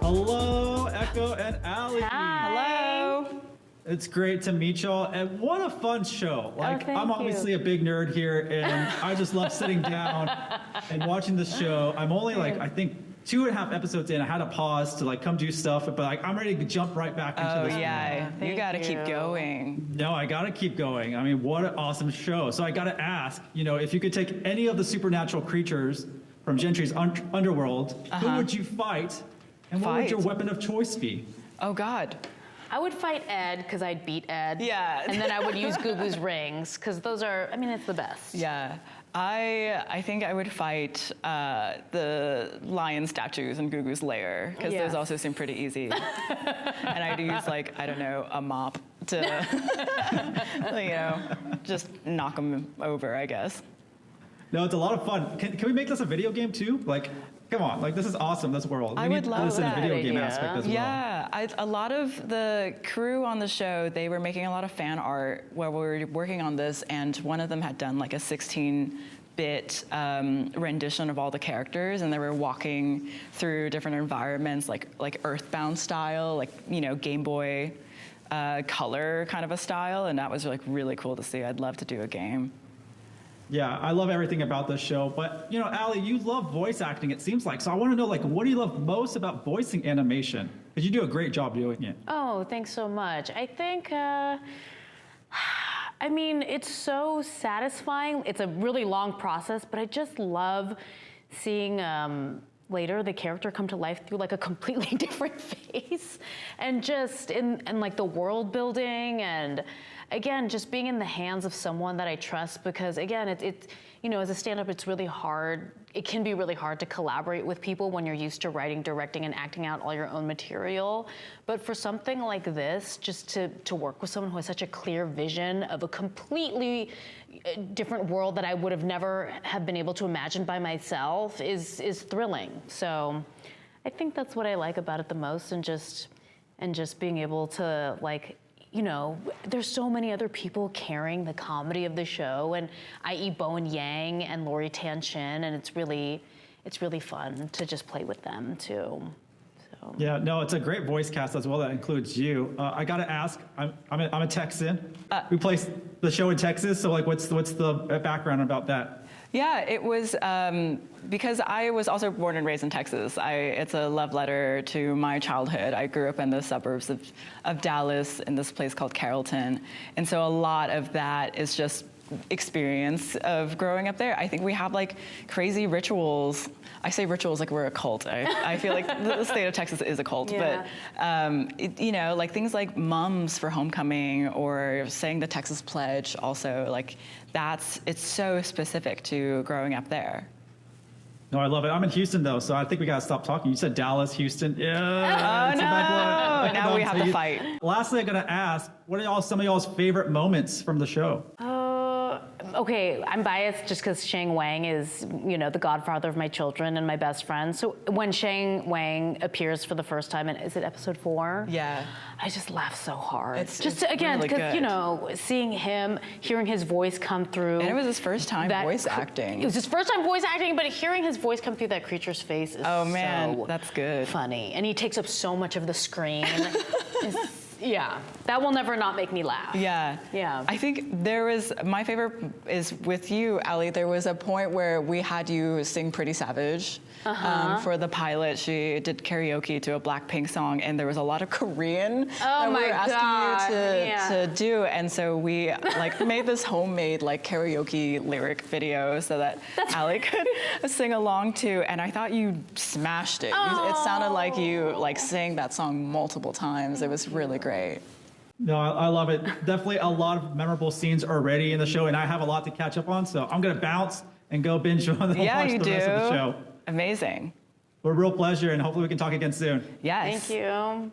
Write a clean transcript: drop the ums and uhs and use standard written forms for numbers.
Hello, Echo and Ali. Hello. It's great to meet y'all, and what a fun show. Like, thank I'm obviously you. a big nerd here, and I just love sitting down and watching the show. I'm only like, I think 2.5 episodes in. I had to pause to like come do stuff, but like I'm ready to jump right back into this. Yeah, you gotta keep going. No, I gotta keep going. I mean, what an awesome show. So I gotta ask, if you could take any of the supernatural creatures from Gentry's Underworld, who would you fight, and what would your weapon of choice be? Oh God. I would fight Ed because I'd beat Ed. Yeah. And then I would use Gugu's rings because those are, it's the best. Yeah. I think I would fight the lion statues in Gugu's lair because those also seem pretty easy. And I'd use a mop to, just knock them over, I guess. No, it's a lot of fun. Can we make this a video game too? Like, come on, like this is awesome, this world. I would love this in a that video game idea. aspect as well. Yeah, a lot of the crew on the show, they were making a lot of fan art while we were working on this, and one of them had done like a 16-bit rendition of all the characters, and they were walking through different environments, like Earthbound style, Game Boy color kind of a style, and that was like really cool to see. I'd love to do a game. Yeah, I love everything about this show, but Ali, you love voice acting, it seems like. So I want to know, what do you love most about voicing animation? Because you do a great job doing it. Oh, thanks so much. I think, it's so satisfying. It's a really long process, but I just love seeing later the character come to life through like a completely different face, and just in like the world building, and again, just being in the hands of someone that I trust, because again, it's as a stand-up, it's really hard. It can be really hard to collaborate with people when you're used to writing, directing, and acting out all your own material. But for something like this, just to work with someone who has such a clear vision of a completely different world that I would have never have been able to imagine by myself is thrilling. So I think that's what I like about it the most, and just being able to there's so many other people carrying the comedy of the show, and i.e. Bowen Yang and Lori Tan Shin, and it's really fun to just play with them too. So. Yeah, no, it's a great voice cast as well that includes you. I gotta ask, I'm a Texan. We play the show in Texas, so what's the background about that? Yeah, it was because I was also born and raised in Texas. It's a love letter to my childhood. I grew up in the suburbs of Dallas in this place called Carrollton. And so a lot of that is just experience of growing up there. I think we have crazy rituals. I say rituals like we're a cult. I feel like the state of Texas is a cult. Yeah. But things like mums for homecoming, or saying the Texas pledge also, it's so specific to growing up there. No, I love it. I'm in Houston though, so I think we gotta stop talking. You said Dallas, Houston. Yeah. Oh no! Now we have to fight. Lastly, I'm gonna ask, what are some of y'all's favorite moments from the show? Okay, I'm biased just because Shang Wang is, the godfather of my children and my best friend. So when Shang Wang appears for the first time, is it episode 4? Yeah. I just laugh so hard. It's again, really because, seeing him, hearing his voice come through. And it was his first time voice acting. It was his first time voice acting, but hearing his voice come through that creature's face is so that's good. funny. And he takes up so much of the screen. Yeah, that will never not make me laugh. Yeah. Yeah. I think my favorite is with you, Ali. There was a point where we had you sing Pretty Savage for the pilot. She did karaoke to a Blackpink song, and there was a lot of Korean that we were asking you to do. And so we made this homemade karaoke lyric video so that Ali could sing along to, and I thought you smashed it. It sounded like you sang that song multiple times. It was really great. No, I love it. Definitely a lot of memorable scenes already in the show, and I have a lot to catch up on, so I'm going to bounce and go binge on the rest of the show. Amazing. Well, a real pleasure, and hopefully we can talk again soon. Yes. Thank you.